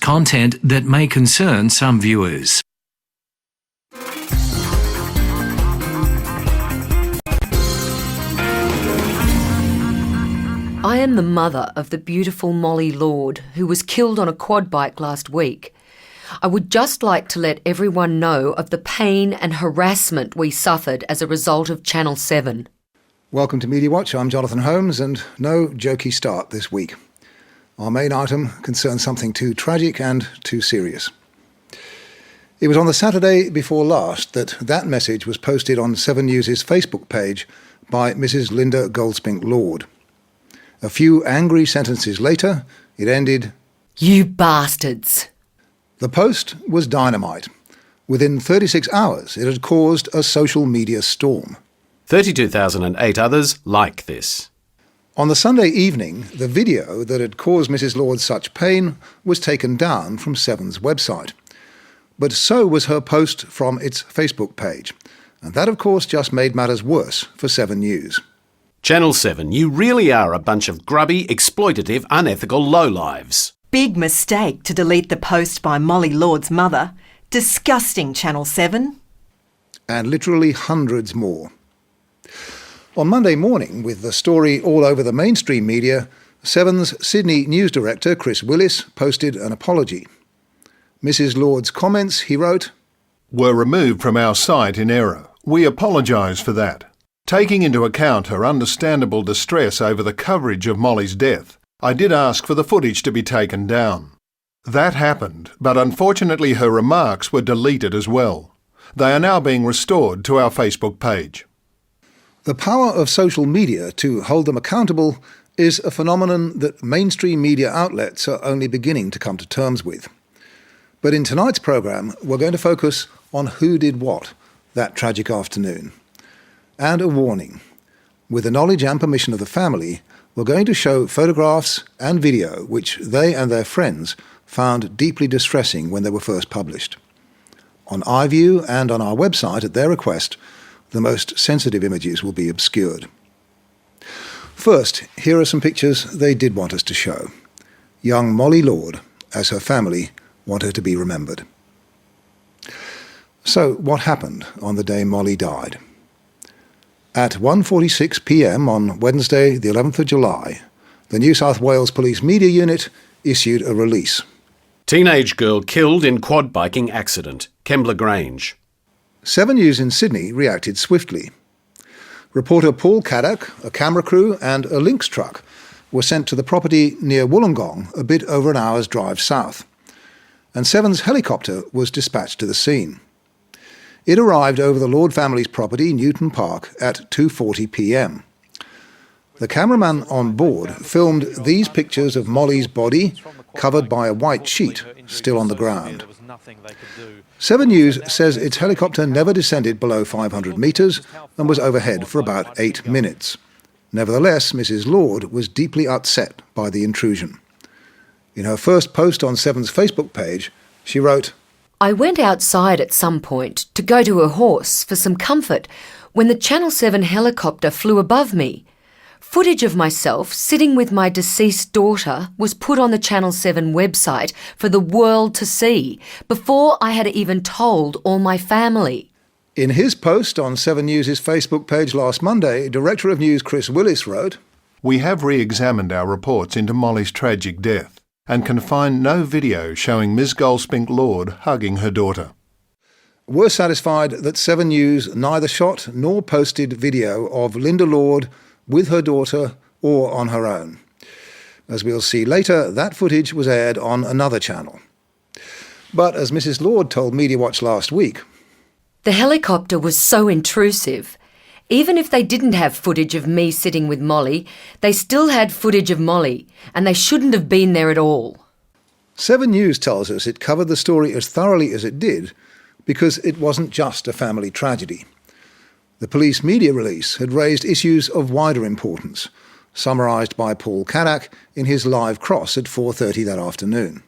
content that may concern some viewers. I am the mother of the beautiful Molly Lord, who was killed on a quad bike last week. I would just like to let everyone know of the pain and harassment we suffered as a result of Channel 7. Welcome to Media Watch. I'm Jonathan Holmes, and no jokey start this week. Our main item concerns something too tragic and too serious. It was on the Saturday before last that message was posted on 7 News' Facebook page by Mrs. Linda Goldspink Lord. A few angry sentences later, it ended, "You bastards." The post was dynamite. Within 36 hours, it had caused a social media storm. 32,008 others like this. On the Sunday evening, the video that had caused Mrs. Lord such pain was taken down from Seven's website. But so was her post from its Facebook page. And that, of course, just made matters worse for 7 News. Channel 7, you really are a bunch of grubby, exploitative, unethical lowlives. Big mistake to delete the post by Molly Lord's mother. Disgusting, Channel 7. And literally hundreds more. On Monday morning, with the story all over the mainstream media, 7's Sydney news director, Chris Willis, posted an apology. Mrs. Lord's comments, he wrote, "Were removed from our site in error. We apologise for that. Taking into account her understandable distress over the coverage of Molly's death, I did ask for the footage to be taken down. That happened, but unfortunately her remarks were deleted as well. They are now being restored to our Facebook page." The power of social media to hold them accountable is a phenomenon that mainstream media outlets are only beginning to come to terms with. But in tonight's programme, we're going to focus on who did what that tragic afternoon. And a warning. With the knowledge and permission of the family, we're going to show photographs and video which they and their friends found deeply distressing when they were first published. On iView and on our website, at their request, the most sensitive images will be obscured. First, here are some pictures they did want us to show. Young Molly Lord, as her family want her to be remembered. So, what happened on the day Molly died? At 1:46 p.m. on Wednesday, the 11th of July, the New South Wales Police Media Unit issued a release. Teenage girl killed in quad biking accident, Kembla Grange. 7 News in Sydney reacted swiftly. Reporter Paul Caddock, a camera crew and a Lynx truck were sent to the property near Wollongong, a bit over an hour's drive south. And 7's helicopter was dispatched to the scene. It arrived over the Lord family's property, Newton Park, at 2:40 p.m. The cameraman on board filmed these pictures of Molly's body covered by a white sheet still on the ground. 7 News says its helicopter never descended below 500 metres and was overhead for about 8 minutes. Nevertheless, Mrs. Lord was deeply upset by the intrusion. In her first post on 7's Facebook page, she wrote, I went outside at some point to go to a horse for some comfort when the Channel 7 helicopter flew above me. Footage of myself sitting with my deceased daughter was put on the Channel 7 website for the world to see before I had even told all my family. In his post on 7 News' Facebook page last Monday, Director of News Chris Willis wrote, "We have re-examined our reports into Molly's tragic death and can find no video showing Ms. Goldspink Lord hugging her daughter." We're satisfied that 7 News neither shot nor posted video of Linda Lord with her daughter or on her own. As we'll see later, that footage was aired on another channel. But as Mrs. Lord told Media Watch last week, the helicopter was so intrusive. Even if they didn't have footage of me sitting with Molly, they still had footage of Molly, and they shouldn't have been there at all. 7 News tells us it covered the story as thoroughly as it did because it wasn't just a family tragedy. The police media release had raised issues of wider importance, summarised by Paul Caddock in his live cross at 4:30 that afternoon.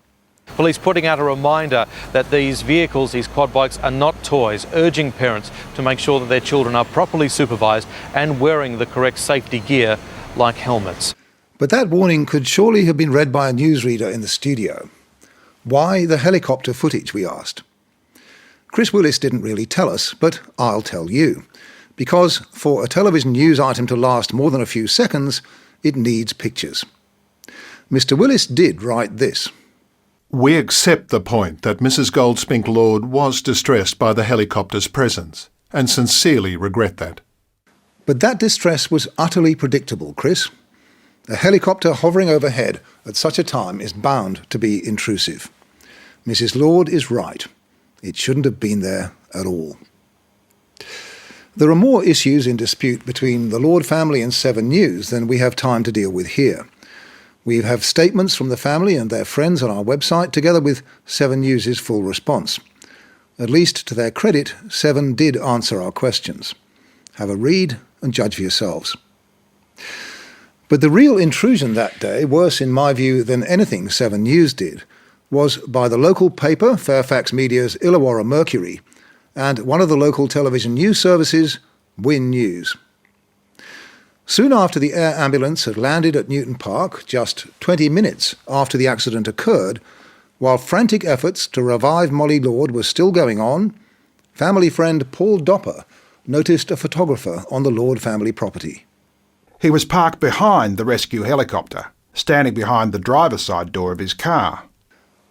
Police putting out a reminder that these vehicles, these quad bikes, are not toys, urging parents to make sure that their children are properly supervised and wearing the correct safety gear like helmets. But that warning could surely have been read by a newsreader in the studio. Why the helicopter footage, we asked. Chris Willis didn't really tell us, but I'll tell you. Because for a television news item to last more than a few seconds, it needs pictures. Mr. Willis did write this. We accept the point that Mrs. Goldspink Lord was distressed by the helicopter's presence, and sincerely regret that. But that distress was utterly predictable, Chris. A helicopter hovering overhead at such a time is bound to be intrusive. Mrs. Lord is right. It shouldn't have been there at all. There are more issues in dispute between the Lord family and 7 News than we have time to deal with here. We have statements from the family and their friends on our website, together with 7 News' full response. At least to their credit, 7 did answer our questions. Have a read and judge for yourselves. But the real intrusion that day, worse in my view than anything 7 News did, was by the local paper, Fairfax Media's Illawarra Mercury, and one of the local television news services, Win News. Soon after the air ambulance had landed at Newton Park, just 20 minutes after the accident occurred, while frantic efforts to revive Molly Lord were still going on, family friend Paul Dopper noticed a photographer on the Lord family property. He was parked behind the rescue helicopter, standing behind the driver's side door of his car.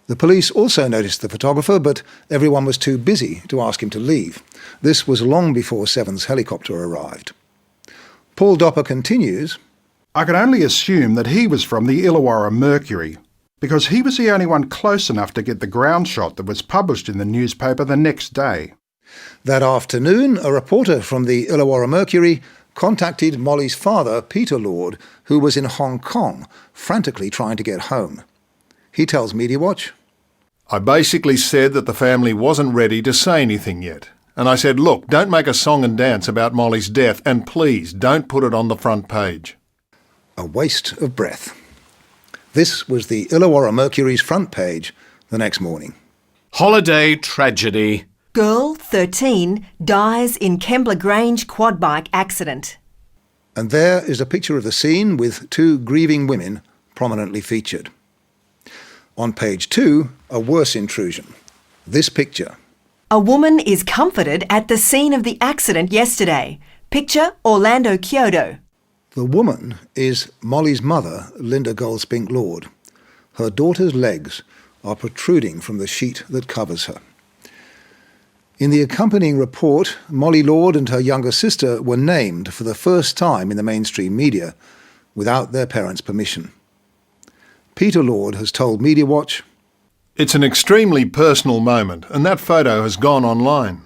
The police also noticed the photographer, but everyone was too busy to ask him to leave. This was long before 7's helicopter arrived. Paul Dopper continues, I could only assume that he was from the Illawarra Mercury, because he was the only one close enough to get the ground shot that was published in the newspaper the next day. That afternoon, a reporter from the Illawarra Mercury contacted Molly's father, Peter Lord, who was in Hong Kong, frantically trying to get home. He tells Media Watch, I basically said that the family wasn't ready to say anything yet. And I said, look, don't make a song and dance about Molly's death, and please don't put it on the front page. A waste of breath. This was the Illawarra Mercury's front page the next morning. Holiday tragedy. Girl, 13, dies in Kembla Grange quad bike accident. And there is a picture of the scene with 2 grieving women prominently featured. On page 2, a worse intrusion. This picture. A woman is comforted at the scene of the accident yesterday. Picture Orlando Kyoto. The woman is Molly's mother, Linda Goldspink Lord. Her daughter's legs are protruding from the sheet that covers her. In the accompanying report, Molly Lord and her younger sister were named for the first time in the mainstream media without their parents' permission. Peter Lord has told Media Watch, It's an extremely personal moment, and that photo has gone online.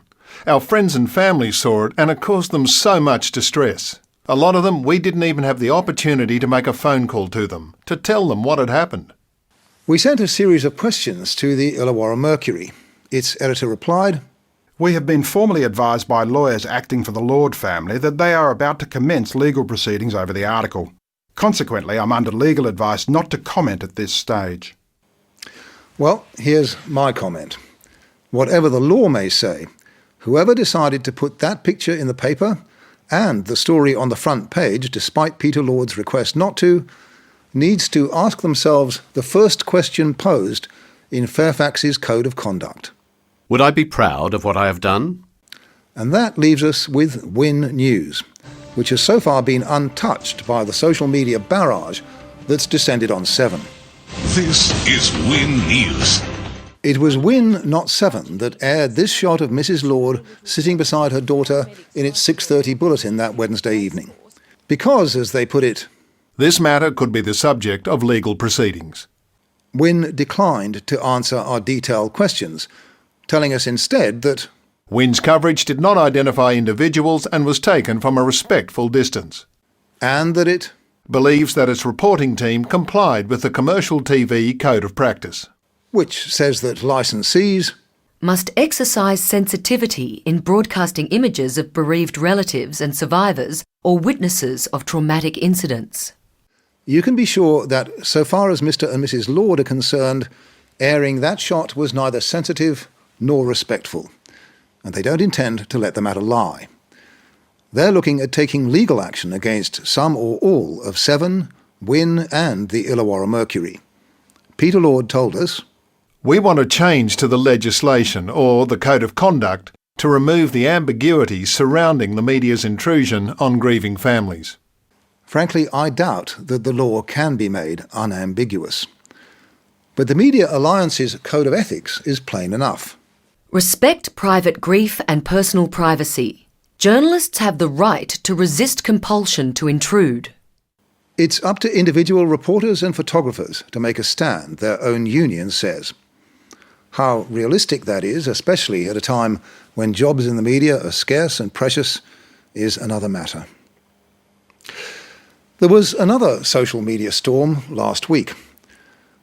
Our friends and family saw it, and it caused them so much distress. A lot of them, we didn't even have the opportunity to make a phone call to them, to tell them what had happened. We sent a series of questions to the Illawarra Mercury. Its editor replied, We have been formally advised by lawyers acting for the Lord family that they are about to commence legal proceedings over the article. Consequently, I'm under legal advice not to comment at this stage. Well, here's my comment. Whatever the law may say, whoever decided to put that picture in the paper and the story on the front page, despite Peter Lord's request not to, needs to ask themselves the first question posed in Fairfax's Code of Conduct. Would I be proud of what I have done? And that leaves us with Win News, which has so far been untouched by the social media barrage that's descended on 7. This is Win News. It was Win, not 7, that aired this shot of Mrs. Lord sitting beside her daughter in its 6:30 bulletin that Wednesday evening. Because, as they put it, This matter could be the subject of legal proceedings. Win declined to answer our detailed questions, telling us instead that Win's coverage did not identify individuals and was taken from a respectful distance. and that it Believes that its reporting team complied with the Commercial TV Code of Practice. which says that licensees must exercise sensitivity in broadcasting images of bereaved relatives and survivors or witnesses of traumatic incidents. You can be sure that, so far as Mr. and Mrs. Lord are concerned, airing that shot was neither sensitive nor respectful, and they don't intend to let the matter lie. They're looking at taking legal action against some or all of 7, Win and the Illawarra Mercury. Peter Lord told us, We want a change to the legislation or the Code of Conduct to remove the ambiguity surrounding the media's intrusion on grieving families. Frankly, I doubt that the law can be made unambiguous. But the Media Alliance's Code of Ethics is plain enough. Respect private grief and personal privacy. Journalists have the right to resist compulsion to intrude. It's up to individual reporters and photographers to make a stand, their own union says. How realistic that is, especially at a time when jobs in the media are scarce and precious, is another matter. There was another social media storm last week.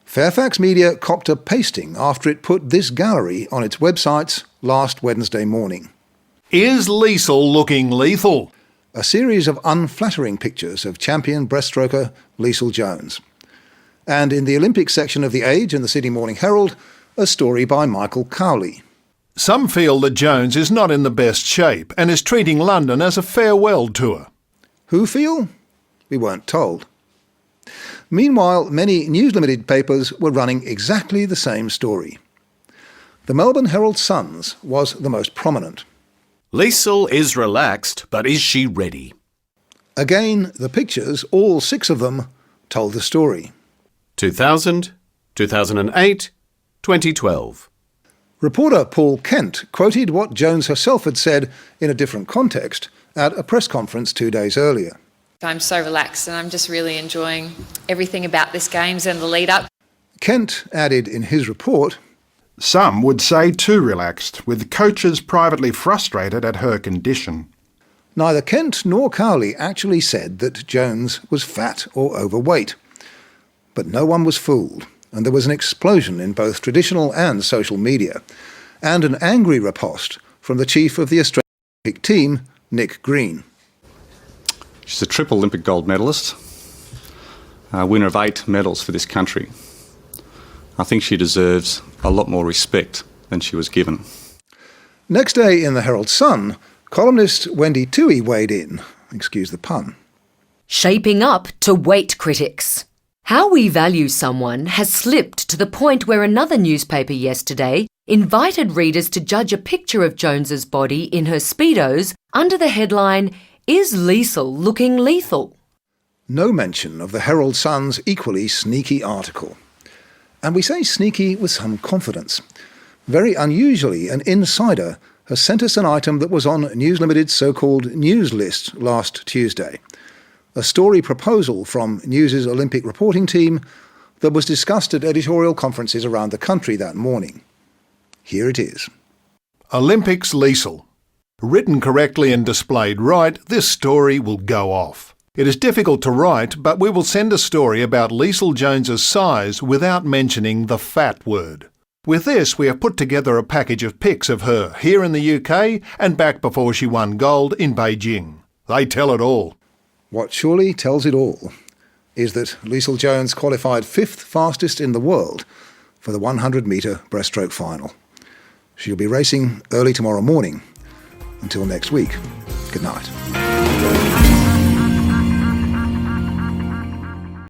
Fairfax Media copped a pasting after it put this gallery on its websites last Wednesday morning. Is Liesl looking lethal? A series of unflattering pictures of champion breaststroker Liesl Jones. And in the Olympic section of The Age and the Sydney Morning Herald, a story by Michael Cowley. Some feel that Jones is not in the best shape and is treating London as a farewell tour. Who feel? We weren't told. Meanwhile, many News Limited papers were running exactly the same story. The Melbourne Herald Sun's was the most prominent. Liesl is relaxed, but is she ready? Again, the pictures, all 6 of them, told the story. 2000, 2008, 2012. Reporter Paul Kent quoted what Jones herself had said in a different context at a press conference 2 days earlier. I'm so relaxed and I'm just really enjoying everything about this Games and the lead-up. Kent added in his report, Some would say too relaxed, with coaches privately frustrated at her condition. Neither Kent nor Cowley actually said that Jones was fat or overweight. But no one was fooled, and there was an explosion in both traditional and social media, and an angry riposte from the chief of the Australian Olympic team, Nick Green. She's a triple Olympic gold medalist, winner of 8 medals for this country. I think she deserves a lot more respect than she was given. Next day in the Herald Sun, columnist Wendy Toohey weighed in. Excuse the pun. Shaping up to weight critics. How we value someone has slipped to the point where another newspaper yesterday invited readers to judge a picture of Jones's body in her Speedos under the headline, Is Liesl looking lethal? No mention of the Herald Sun's equally sneaky article. And we say sneaky with some confidence. Very unusually, an insider has sent us an item that was on News Limited's so-called news list last Tuesday. A story proposal from News's Olympic reporting team that was discussed at editorial conferences around the country that morning. Here it is. Olympics Liesl. Written correctly and displayed right, this story will go off. It is difficult to write, but we will send a story about Liesl Jones's size without mentioning the fat word. With this, we have put together a package of pics of her here in the UK and back before she won gold in Beijing. They tell it all. What surely tells it all is that Liesl Jones qualified 5th fastest in the world for the 100-metre breaststroke final. She'll be racing early tomorrow morning. Until next week, good night.